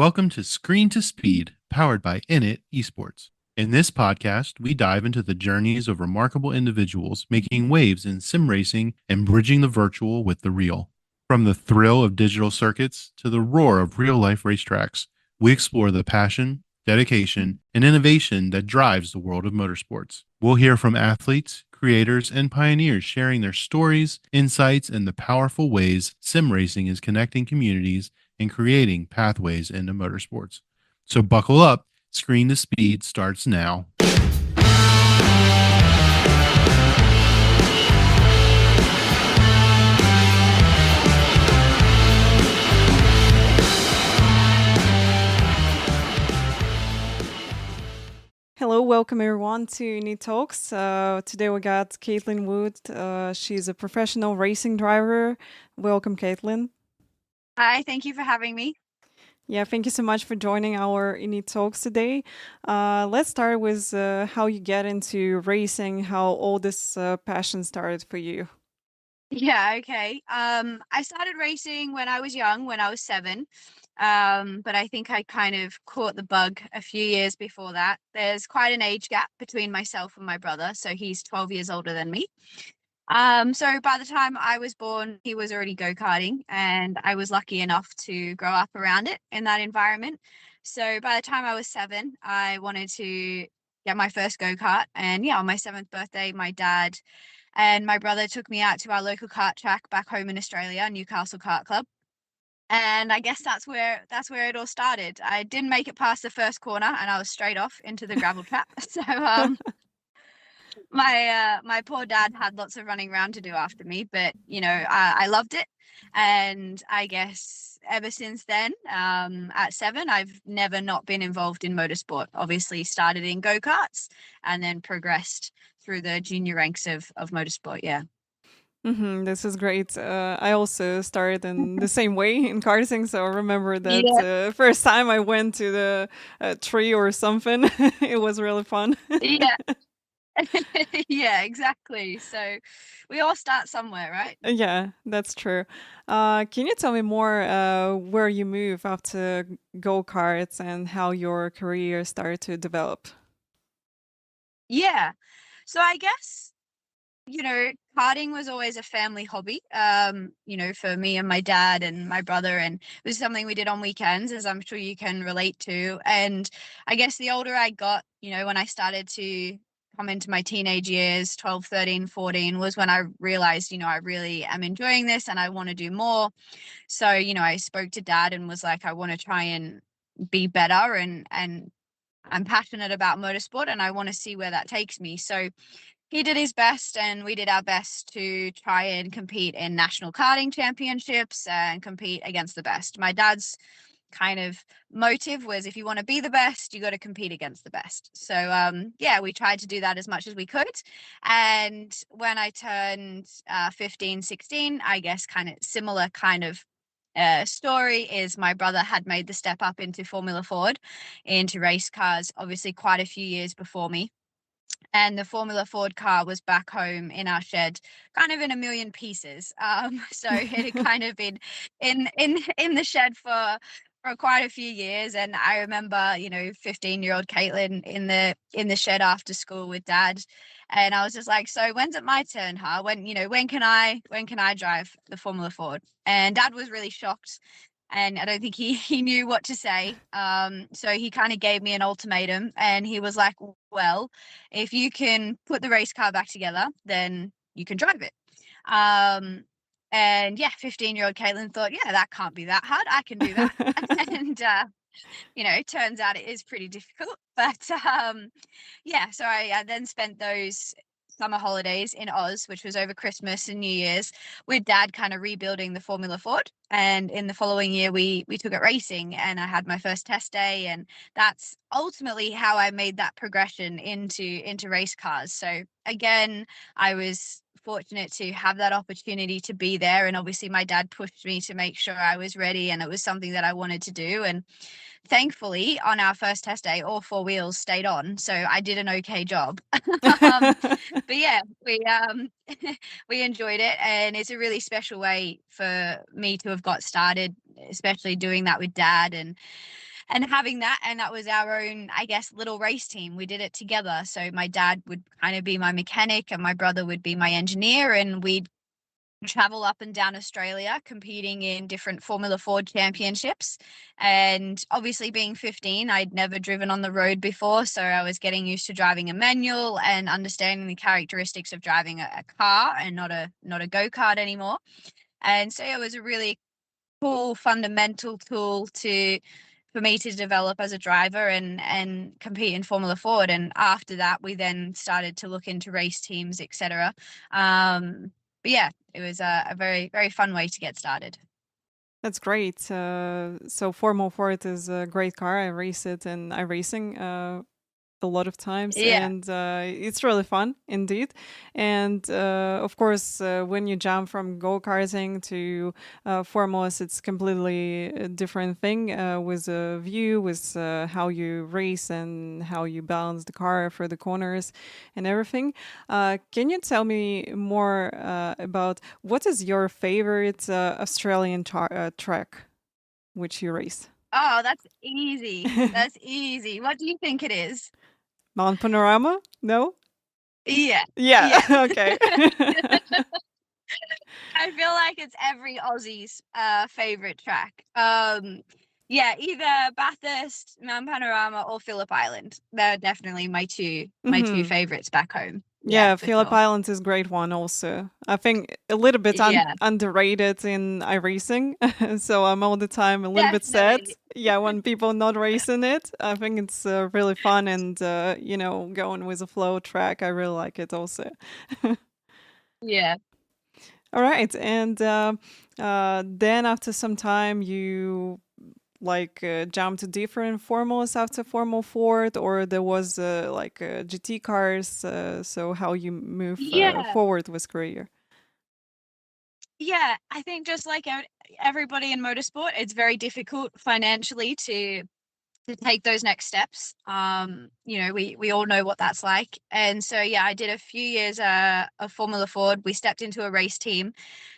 Welcome to Screen to Speed, powered by Init eSports. In this podcast, we dive into the journeys of remarkable individuals making waves in sim racing and bridging the virtual with the real. From the thrill of digital circuits to the roar of real life racetracks, we explore the passion, dedication, and innovation that drives the world of motorsports. We'll hear from athletes, creators, and pioneers sharing their stories, insights, and the powerful ways sim racing is connecting communities and creating pathways into motorsports. So buckle up, Screen to Speed starts now. Hello, welcome everyone to Init Talks. Today we got Caitlin Wood. She's a professional racing driver. Welcome, Caitlin. Hi, thank you for having me. Yeah, thank you so much for joining our Init Talks today. Let's start with how you get into racing, how all this passion started for you. Yeah, okay. I started racing when I was young, when I was 7. But I think I kind of caught the bug a few years before that. There's quite an age gap between myself and my brother, so he's 12 years older than me. So by the time I was born, he was already go-karting, and I was lucky enough to grow up around it in that environment. So by the time I was 7, I wanted to get my first go-kart. And yeah, on my 7th birthday, my dad and my brother took me out to our local kart track back home in Australia, Newcastle Kart Club. And I guess that's where it all started. I didn't make it past the first corner, and I was straight off into the gravel trap. So my poor dad had lots of running around to do after me, but I loved it. And I guess ever since then, at 7, I've never not been involved in motorsport. Obviously started in go-karts and then progressed through the junior ranks of motorsport. Yeah. This is great. I also started in the same way in karting, so I remember that Yeah. first time I went to the tree or something. It was really fun. Yeah. Yeah, exactly. So we all start somewhere, right? Yeah, that's true. Can you tell me more where you move after go-karts and how your career started to develop? Yeah. So I guess, karting was always a family hobby, for me and my dad and my brother. And it was something we did on weekends, as I'm sure you can relate to. And I guess the older I got, when I started to come into my teenage years, 12, 13, 14, was when I realized, I really am enjoying this and I want to do more. So, I spoke to dad and was like, I want to try and be better, and I'm passionate about motorsport and I want to see where that takes me. So he did his best and we did our best to try and compete in national karting championships and compete against the best. My dad's kind of motive was, if you want to be the best, you got to compete against the best. So yeah, we tried to do that as much as we could. And when I turned 15, 16, I guess kind of similar kind of story is my brother had made the step up into Formula Ford, into race cars, obviously quite a few years before me. And the Formula Ford car was back home in our shed, kind of in a million pieces. So it had kind of been in the shed for quite a few years. And I remember, 15-year-old Caitlin in the shed after school with dad. And I was just like, so when's it my turn, huh? When can I drive the Formula Ford? And dad was really shocked, and I don't think he knew what to say. So he kind of gave me an ultimatum, and he was like, well, if you can put the race car back together, then you can drive it. And yeah, 15-year-old Caitlin thought, yeah, that can't be that hard. I can do that. And it turns out it is pretty difficult. But yeah, so I then spent those summer holidays in Oz, which was over Christmas and New Year's, with dad kind of rebuilding the Formula Ford. And in the following year, we took it racing, and I had my first test day, and that's ultimately how I made that progression into race cars. So again, I was fortunate to have that opportunity to be there, and obviously my dad pushed me to make sure I was ready and it was something that I wanted to do. And thankfully, on our first test day, all 4 wheels stayed on, so I did an okay job. But yeah, we enjoyed it, and it's a really special way for me to have got started, especially doing that with dad. And and having that, and that was our own, I guess, little race team. We did it together. So my dad would kind of be my mechanic and my brother would be my engineer, and we'd travel up and down Australia competing in different Formula Ford championships. And obviously being 15, I'd never driven on the road before, so I was getting used to driving a manual and understanding the characteristics of driving a car and not a go-kart anymore. And so it was a really cool fundamental tool for me to develop as a driver and compete in Formula Ford. And after that, we then started to look into race teams, etc. But yeah, it was a very, very fun way to get started. That's great. So Formula Ford is a great car. I race it in iRacing a lot of times, Yeah. and it's really fun indeed. And of course, when you jump from go-karting to formulas, it's completely a different thing with a view, with how you race and how you balance the car for the corners and everything. Can you tell me more about what is your favorite Australian track which you race? Oh, that's easy. That's easy. What do you think it is? Mount Panorama? No? Yeah. Yeah. Yeah. Okay. I feel like it's every Aussie's favorite track. Yeah, either Bathurst, Mount Panorama, or Phillip Island. They're definitely my two Mhm. favorites back home. Yeah, Yeah, for Phillip sure. Island is a great one also. I think a little bit Yeah, underrated in iRacing. So I'm all the time a little bit sad. definitely. Yeah, when people not racing it. I think it's really fun and going with a flow track. I really like it also. Yeah. All right. And then after some time you like jump to different formulas after Formula Ford, or there was like GT cars. So how you move Yeah. forward with career? Yeah, I think just like everybody in motorsport, it's very difficult financially to take those next steps. We all know what that's like. And so yeah, I did a few years of Formula Ford. We stepped into a race team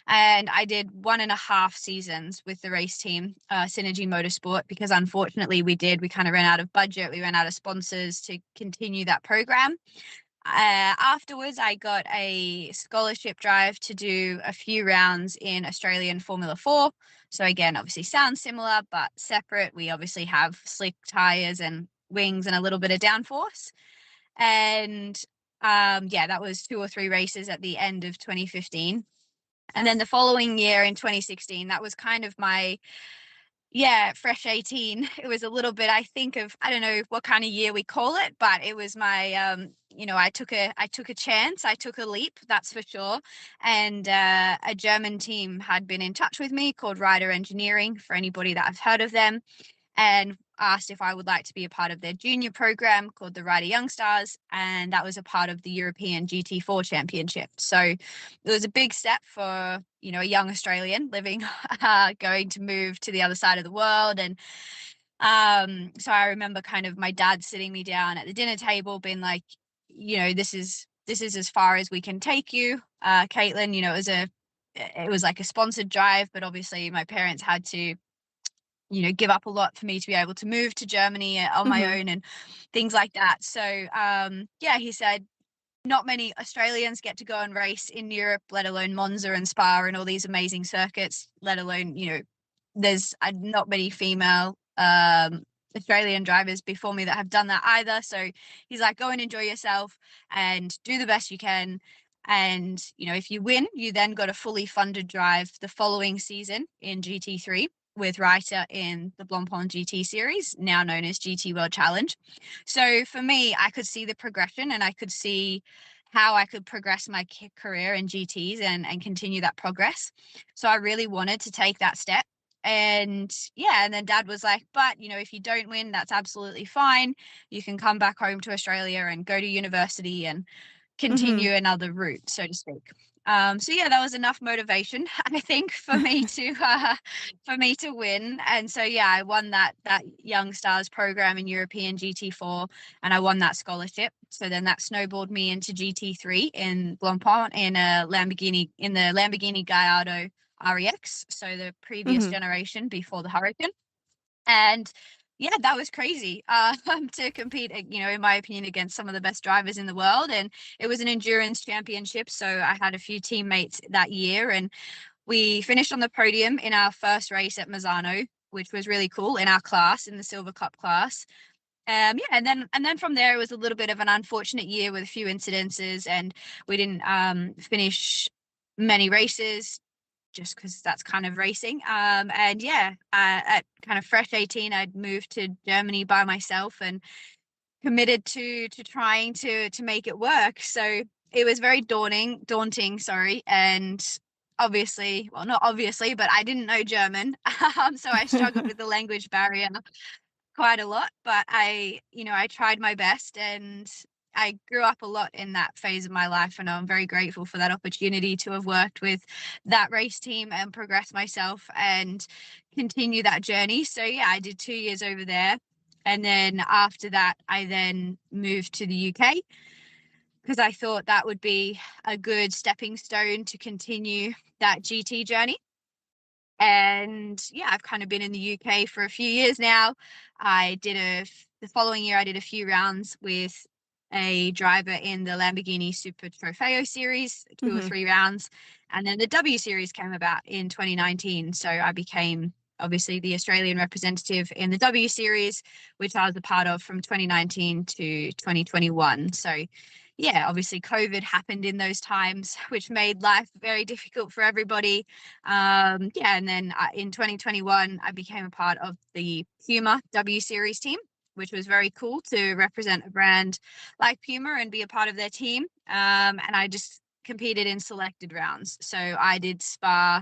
and I did 1.5 seasons with the race team, Synergy Motorsport, because unfortunately we kind of ran out of budget, we ran out of sponsors to continue that program. Afterwards, I got a scholarship drive to do a few rounds in Australian Formula 4. So, again, obviously sounds similar, but separate. We obviously have slick tires and wings and a little bit of downforce. And yeah, that was 2 or 3 races at the end of 2015. And then the following year in 2016, that was kind of my fresh 18. It was a little bit, I think, of, I don't know what kind of year we call it, but it was my I took a chance, I took a leap, that's for sure. And a German team had been in touch with me called Rider Engineering, for anybody that has heard of them, and asked if I would like to be a part of their junior program called the Rider Young Stars, and that was a part of the European GT4 Championship. So it was a big step for a young Australian living, going to move to the other side of the world. And so I remember kind of my dad sitting me down at the dinner table, being like, this is as far as we can take you, Caitlin. It was like a sponsored drive, but obviously my parents had to give up a lot for me to be able to move to Germany on my own and things like that. So yeah, he said not many Australians get to go and race in Europe, let alone Monza and Spa and all these amazing circuits, let alone, there's not many female Australian drivers before me that have done that either. So he's like, go and enjoy yourself and do the best you can. And, if you win, you then got a fully funded drive the following season in GT3 with Reiter in the Blancpain GT series, now known as GT World Challenge. So for me, I could see the progression and I could see how I could progress my career in GTs and continue that progress. So I really wanted to take that step. And yeah, and then dad was like, but if you don't win, that's absolutely fine. You can come back home to Australia and go to university and continue another route, so to speak. So yeah, that was enough motivation, I think, for me to win. And so yeah, I won that Young Stars program in European GT4, and I won that scholarship. So then that snowballed me into GT3 in Blancpain in the Lamborghini Gallardo REX, so the previous generation before the Hurricane. And yeah, that was crazy to compete, in my opinion, against some of the best drivers in the world. And it was an endurance championship. So I had a few teammates that year, and we finished on the podium in our first race at Mazzano, which was really cool in our class, in the Silver Cup class. Yeah, and then from there, it was a little bit of an unfortunate year with a few incidences, and we didn't finish many races just because that's kind of racing. And yeah, at kind of fresh 18, I'd moved to Germany by myself and committed to trying to make it work. So it was very daunting, sorry, and obviously, well, not obviously, but I didn't know German, so I struggled with the language barrier quite a lot, but I tried my best, and I grew up a lot in that phase of my life, and I'm very grateful for that opportunity to have worked with that race team and progress myself and continue that journey. So yeah, I did 2 years over there. And then after that, I then moved to the UK because I thought that would be a good stepping stone to continue that GT journey. And yeah, I've kind of been in the UK for a few years now. The following year, I did a few rounds with a driver in the Lamborghini Super Trofeo series, 2 or 3 rounds. And then the W series came about in 2019. So I became obviously the Australian representative in the W series, which I was a part of from 2019 to 2021. So yeah, obviously COVID happened in those times, which made life very difficult for everybody. Yeah, and then in 2021, I became a part of the Puma W Series team, which was very cool to represent a brand like Puma and be a part of their team. And I just competed in selected rounds. So I did Spa,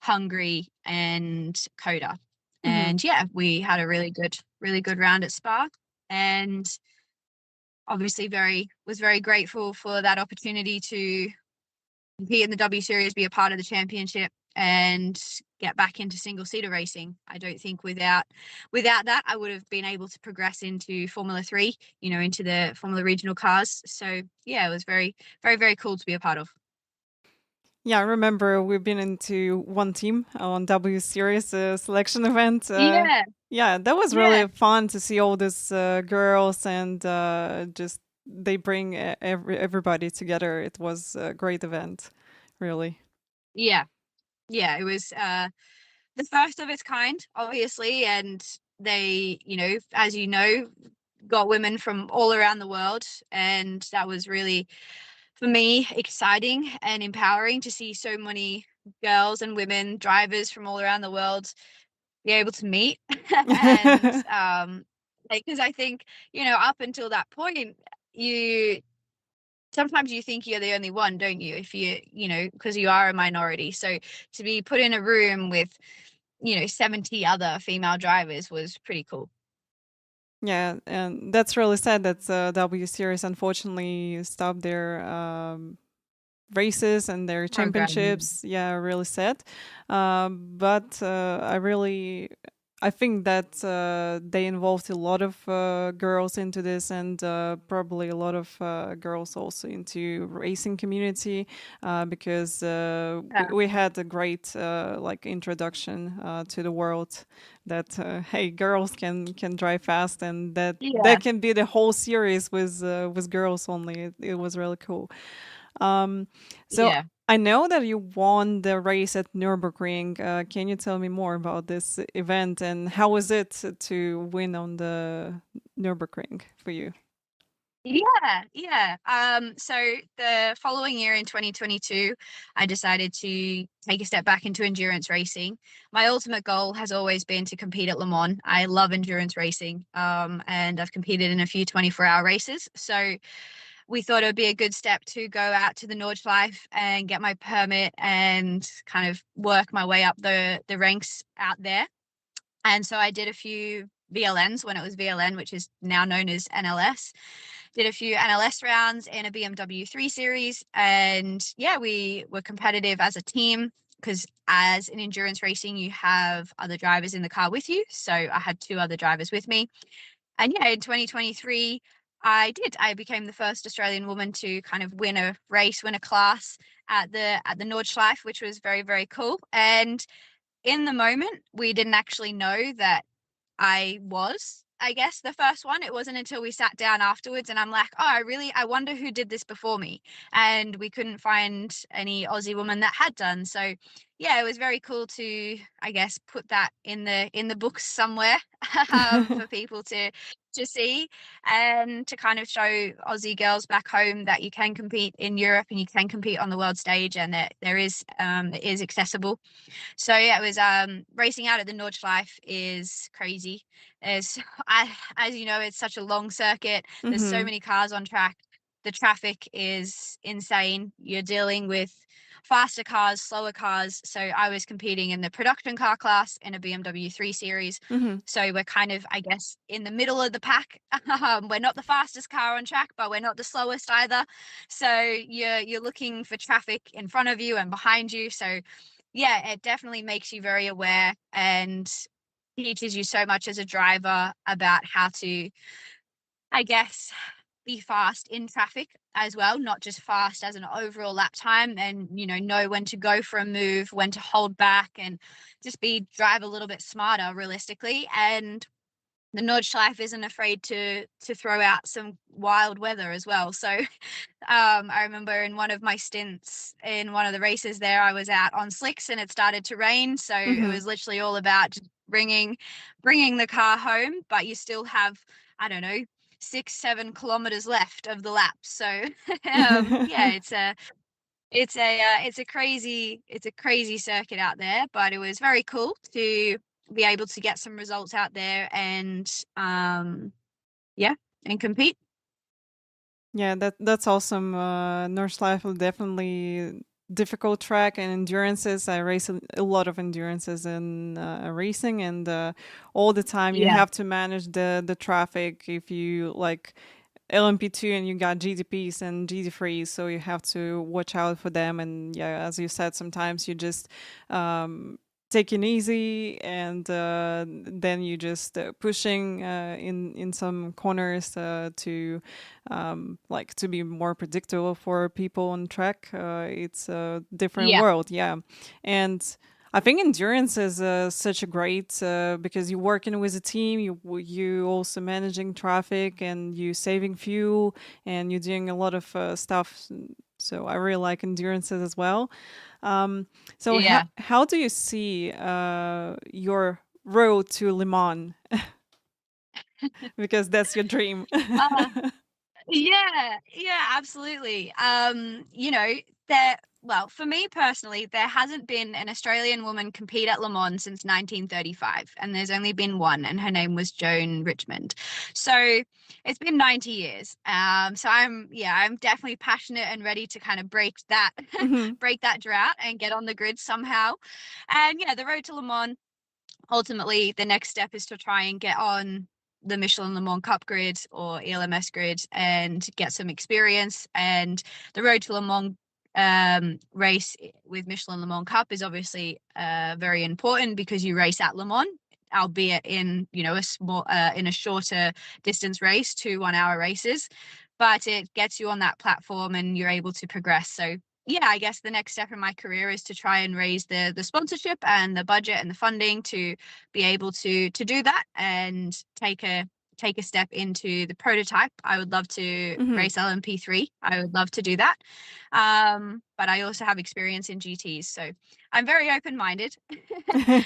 Hungary, and Coda. And yeah, we had a really good round at Spa. And obviously was very grateful for that opportunity to compete in the W Series, be a part of the championship, and get back into single seater racing. I don't think without that I would have been able to progress into Formula 3, into the Formula Regional cars. So yeah, it was very, very, very cool to be a part of. Yeah, I remember we've been into one team on W Series selection event. Yeah, Yeah, that was yeah. really fun to see all these girls and just they bring everybody together. It was a great event, really. Yeah. Yeah, it was the first of its kind, obviously, and they, as got women from all around the world, and that was really, for me, exciting and empowering to see so many girls and women drivers from all around the world be able to meet. And because I think, up until that point, you sometimes you think you're the only one, don't you, if because you are a minority. So to be put in a room with 70 other female drivers was pretty cool. Yeah, and that's really sad that W Series unfortunately stopped their races and their Program. championships. Yeah, really sad. But I think that they involved a lot of girls into this, and probably a lot of girls also into racing community, because we had a great introduction to the world that hey, girls can drive fast, and that Yeah. that can be the whole series with girls only. It was really cool. So Yeah. I know that you won the race at Nurburgring. Can you tell me more about this event and how was it to win on the Nurburgring for you? Yeah. So the following year in 2022, I decided to take a step back into endurance racing. My ultimate goal has always been to compete at Le Mans. I love endurance racing. And I've competed in a few 24-hour races. So we thought it would be a good step to go out to the Nordschliffe and get my permit and kind of work my way up the ranks out there. And so I did a few VLNs when it was VLN, which is now known as NLS. Did a few NLS rounds in a BMW 3 Series. And yeah, we were competitive as a team because as in endurance racing, you have other drivers in the car with you. So I had 2 other drivers with me. And yeah, in 2023, I became the first Australian woman to kind of win a class at the Nordschleife, which was very, very cool. And in the moment, we didn't actually know that I was, I guess, the first one. It wasn't until we sat down afterwards and I'm like, oh, I wonder who did this before me. And we couldn't find any Aussie woman that had done. So yeah, it was very cool to, I guess, put that in the books somewhere for people to see, and to kind of show Aussie girls back home that you can compete in Europe and you can compete on the world stage, and that it is accessible. So yeah, it was racing out at the Nordschliffe is crazy. As as you know, it's such a long circuit. There's so Mm-hmm. many cars on track. The traffic is insane. You're dealing with faster cars, slower cars. So I was competing in the production car class in a BMW 3 Series. Mm-hmm. So we're kind of, I guess, in the middle of the pack. We're not the fastest car on track, but we're not the slowest either. So you're looking for traffic in front of you and behind you. So yeah, it definitely makes you very aware and teaches you so much as a driver about how to, I guess, be fast in traffic as well, not just fast as an overall lap time, and know when to go for a move, when to hold back, and just drive a little bit smarter realistically. And the Nordschleife isn't afraid to throw out some wild weather as well. So I remember in one of my stints in one of the races there, I was out on slicks and it started to rain. So it Mm-hmm. was literally all about just bringing the car home, but you still have, I don't know, 6-7 kilometers left of the lap. So yeah, it's a crazy circuit out there, but it was very cool to be able to get some results out there and yeah, and compete. Yeah, that's awesome. Nordschleife definitely difficult track and endurances. I race a lot of endurances in racing, and all the time you Yeah. have to manage the traffic. If you like LMP2 and you got GTPs and GT3s, so you have to watch out for them. And yeah, as you said, sometimes you just take it easy, and then you just pushing in some corners to like to be more predictable for people on track. It's a different Yeah. world, yeah. And I think endurance is such a great because you're working with a team. You also managing traffic and you saving fuel and you're doing a lot of stuff. So I really like endurances as well. So Yeah. how do you see your road to Le Mans? Because that's your dream. Uh, yeah, yeah, absolutely. There, well, for me personally, there hasn't been an Australian woman compete at Le Mans since 1935, and there's only been one, and her name was Joan Richmond. So it's been 90 years. So I'm definitely passionate and ready to kind of break that Mhm. break that drought and get on the grid somehow. And yeah, the road to Le Mans, ultimately the next step is to try and get on the Michelin Le Mans Cup grid or ELMS grid and get some experience. And the road to Le Mans race with Michelin Le Mans Cup is obviously very important because you race at Le Mans, albeit in a small in a shorter distance race, 2 1-hour races, but it gets you on that platform and you're able to progress. So yeah, I guess the next step in my career is to try and raise the sponsorship and the budget and the funding to be able to do that and take a step into the prototype. I would love to Mhm. race LMP3. I would love to do that. But I also have experience in GTs, so I'm very open-minded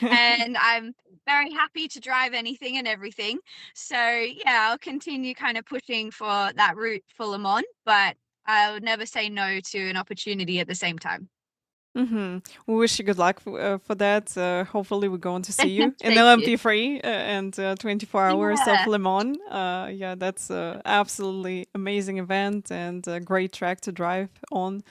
and I'm very happy to drive anything and everything. So yeah, I'll continue kind of pushing for that route for Le Mans, but I would never say no to an opportunity at the same time. We wish you good luck for that. Hopefully, we're going to see you in Thank you. LMP3 and 24 hours of Yeah. Le Mans. Yeah, that's absolutely amazing event and a great track to drive on.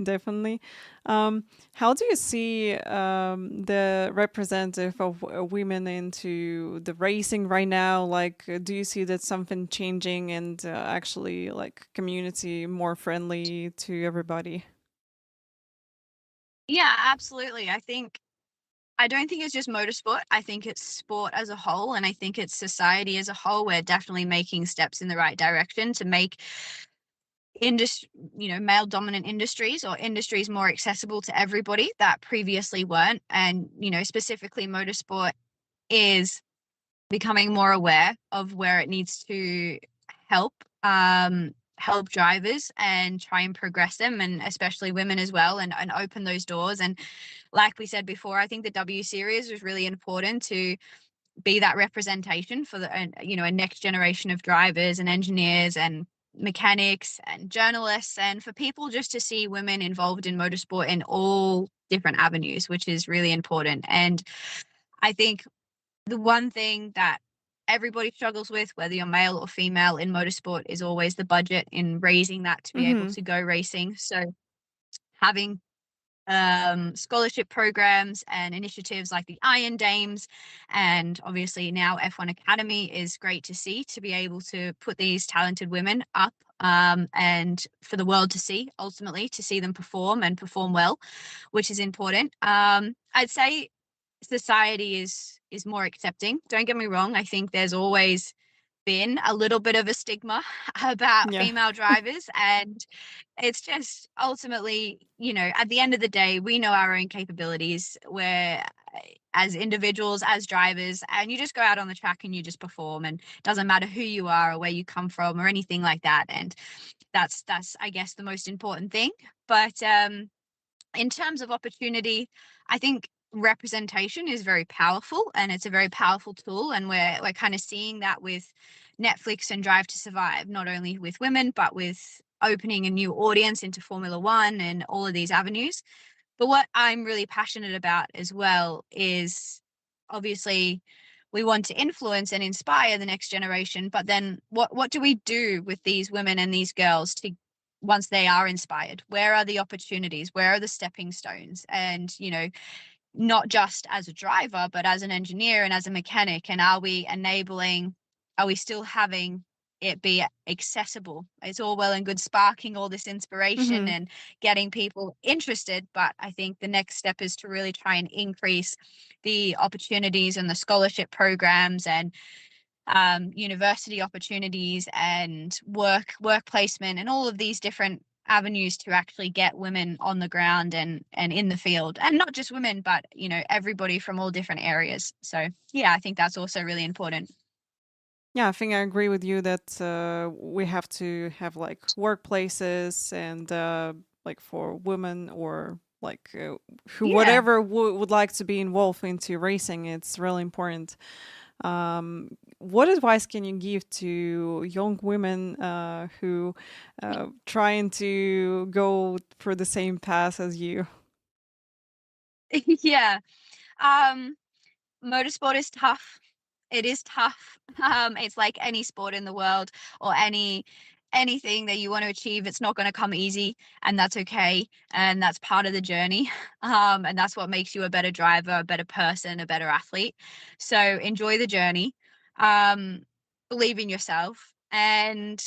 Definitely. How do you see the representative of women into the racing right now? Like, do you see that something changing and actually like community more friendly to everybody? Yeah, absolutely. I don't think it's just motorsport. I think it's sport as a whole, and I think it's society as a whole. We're definitely making steps in the right direction to make industry, male dominant industries or industries more accessible to everybody that previously weren't. And, specifically motorsport is becoming more aware of where it needs to help help drivers and try and progress them, and especially women as well, and open those doors. And like we said before, I think the W Series was really important to be that representation for the a next generation of drivers and engineers and mechanics and journalists, and for people just to see women involved in motorsport in all different avenues, which is really important. And I think the one thing that everybody struggles with, whether you're male or female in motorsport, is always the budget in raising that to be able to go racing. So having scholarship programs and initiatives like the Iron Dames, and obviously now F1 Academy, is great to see, to be able to put these talented women up and for the world to see, ultimately to see them perform and perform well, which is important. I'd say society is more accepting. Don't get me wrong. I think there's always been a little bit of a stigma about female drivers, and it's just ultimately, at the end of the day, we know our own capabilities. We're as individuals, as drivers, and you just go out on the track and you just perform, and it doesn't matter who you are or where you come from or anything like that. And that's I guess the most important thing. But in terms of opportunity, I think representation is very powerful, and it's a very powerful tool, and we're kind of seeing that with Netflix and Drive to Survive, not only with women but with opening a new audience into Formula One and all of these avenues. But what I'm really passionate about as well is, obviously, we want to influence and inspire the next generation, but then what do we do with these women and these girls to, once they are inspired? Where are the opportunities? Where are the stepping stones? And not just as a driver, but as an engineer and as a mechanic. And are we still having it be accessible? It's all well and good sparking all this inspiration and getting people interested, but I think the next step is to really try and increase the opportunities and the scholarship programs and university opportunities and work placement and all of these different avenues to actually get women on the ground and in the field, and not just women, but everybody from all different areas. So yeah, I think that's also really important. Yeah, I think I agree with you that we have to have like workplaces and like for women or like whatever would like to be involved into racing. It's really important. What advice can you give to young women who trying to go for the same path as you? Yeah. Motorsport is tough. It is tough. It's like any sport in the world, or anything that you want to achieve. It's not going to come easy, and that's okay. And that's part of the journey. And that's what makes you a better driver, a better person, a better athlete. So enjoy the journey. Believe in yourself, and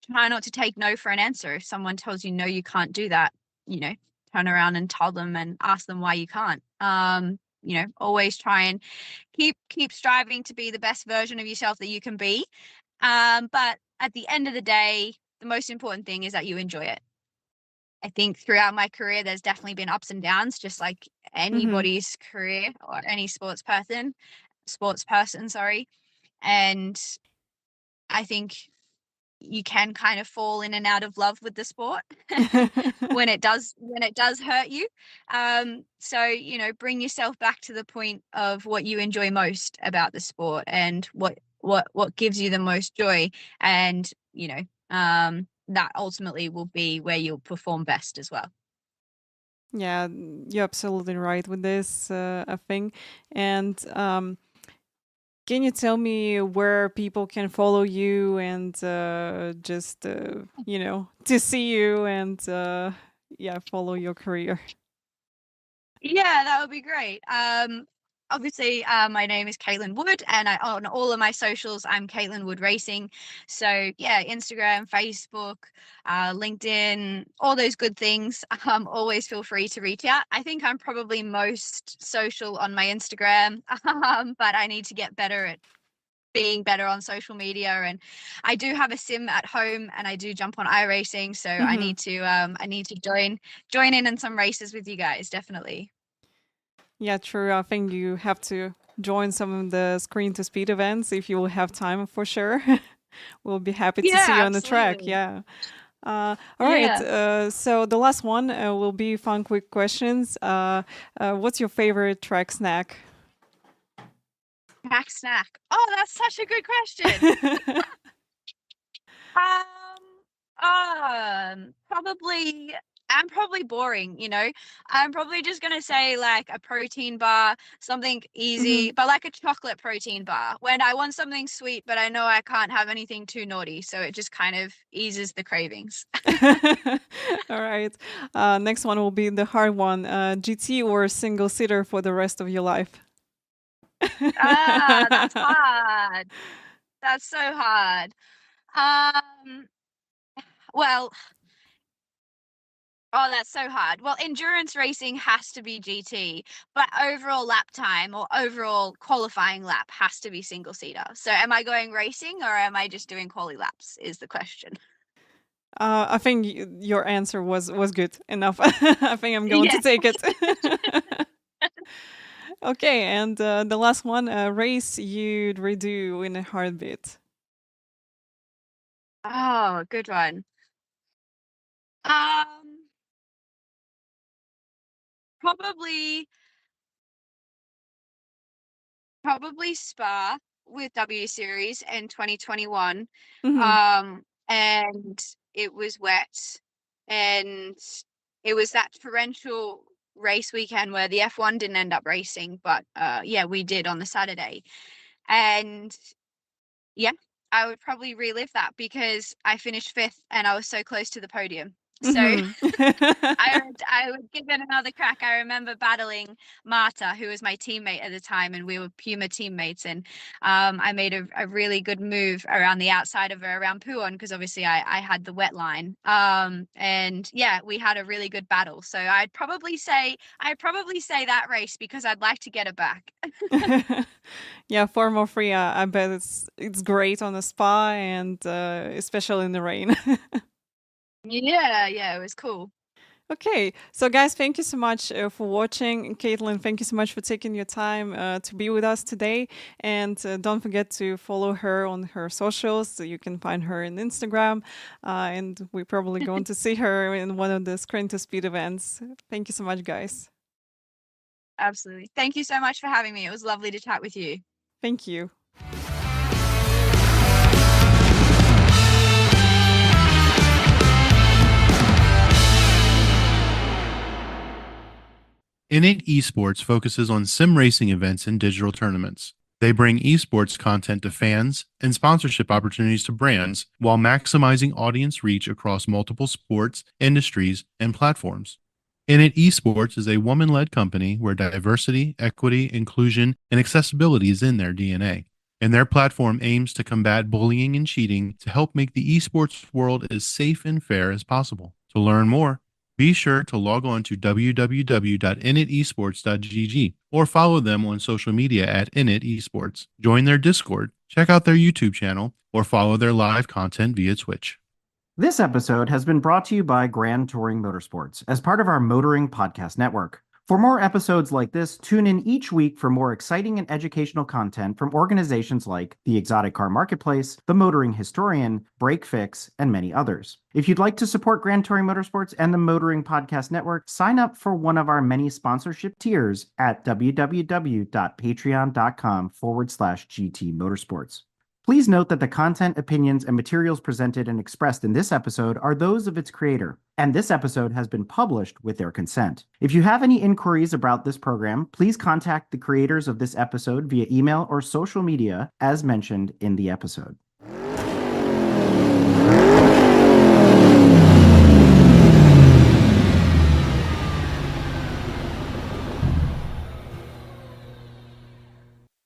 try not to take no for an answer. If someone tells you no, you can't do that, turn around and tell them and ask them why you can't. Always try and keep striving to be the best version of yourself that you can be. But at the end of the day, the most important thing is that you enjoy it. I think throughout my career, there's definitely been ups and downs, just like anybody's career or any sports person, sorry. And I think you can kind of fall in and out of love with the sport when it does hurt you. So bring yourself back to the point of what you enjoy most about the sport and what gives you the most joy, and that ultimately will be where you'll perform best as well. Yeah, you're absolutely right with this, I think. And can you tell me where people can follow you and just, to see you and, follow your career? Yeah, that would be great. Obviously, my name is Caitlin Wood, and on all of my socials, I'm Caitlin Wood Racing. So yeah, Instagram, Facebook, LinkedIn, all those good things. Always feel free to reach out. I think I'm probably most social on my Instagram, but I need to get better at being better on social media. And I do have a sim at home, and I do jump on iRacing, so I need to join in some races with you guys, definitely. Yeah, true. I think you have to join some of the Screen to Speed events if you will have time for sure. We'll be happy to Yeah, see you on the track. absolutely. Yeah. All right. Yeah. So the last one will be fun, quick questions. What's your favorite track snack? Track snack. Oh, that's such a good question. Probably. I'm probably boring, you know. I'm probably just gonna say like a protein bar, something easy, but like a chocolate protein bar. When I want something sweet, but I know I can't have anything too naughty, so it just kind of eases the cravings. All right. Next one will be the hard one. GT or single seater for the rest of your life? That's hard. That's so hard. Um, well, oh, that's so hard. Well, endurance racing has to be GT, but overall lap time or overall qualifying lap has to be single seater. So am I going racing or am I just doing quali laps is the question. I think your answer was good enough. I think I'm going to Yeah. take it. Okay, and the last one, race you'd redo in a heartbeat. Oh, good one. Um, probably Spa with W Series in 2021. Mhm. And it was wet and it was that torrential race weekend where the F1 didn't end up racing, but yeah, we did on the Saturday. And yeah, I would probably relive that because I finished 5th and I was so close to the podium. So Mhm. I would give it another crack. I remember battling Marta, who was my teammate at the time, and we were Puma teammates. And I made a really good move around the outside of her, around Puon, because obviously I had the wet line. And yeah, we had a really good battle. So I'd probably say that race because I'd like to get it back. Yeah, Formula 3, I bet it's great on the spa and especially in the rain. Yeah, it was cool. Okay, so guys, thank you so much for watching. Caitlin, thank you so much for taking your time to be with us today. And don't forget to follow her on her socials. So you can find her on Instagram. And we're probably going to see her in one of the Screen to Speed events. Thank you so much, guys. Absolutely. Thank you so much for having me. It was lovely to chat with you. Thank you. Init eSports focuses on sim racing events and digital tournaments. They bring esports content to fans and sponsorship opportunities to brands while maximizing audience reach across multiple sports, industries, and platforms. Init eSports is a woman led company where diversity, equity, inclusion, and accessibility is in their DNA. And their platform aims to combat bullying and cheating to help make the esports world as safe and fair as possible. To learn more, be sure to log on to www.initesports.gg or follow them on social media at Init Esports. Join their Discord, check out their YouTube channel, or follow their live content via Twitch. This episode has been brought to you by Grand Touring Motorsports as part of our Motoring Podcast Network. For more episodes like this, tune in each week for more exciting and educational content from organizations like the Exotic Car Marketplace, the Motoring Historian, Break Fix, and many others. If you'd like to support Grand Touring Motorsports and the Motoring Podcast Network, sign up for one of our many sponsorship tiers at www.patreon.com/GT Motorsports. Please note that the content, opinions, and materials presented and expressed in this episode are those of its creator, and this episode has been published with their consent. If you have any inquiries about this program, please contact the creators of this episode via email or social media as mentioned in the episode.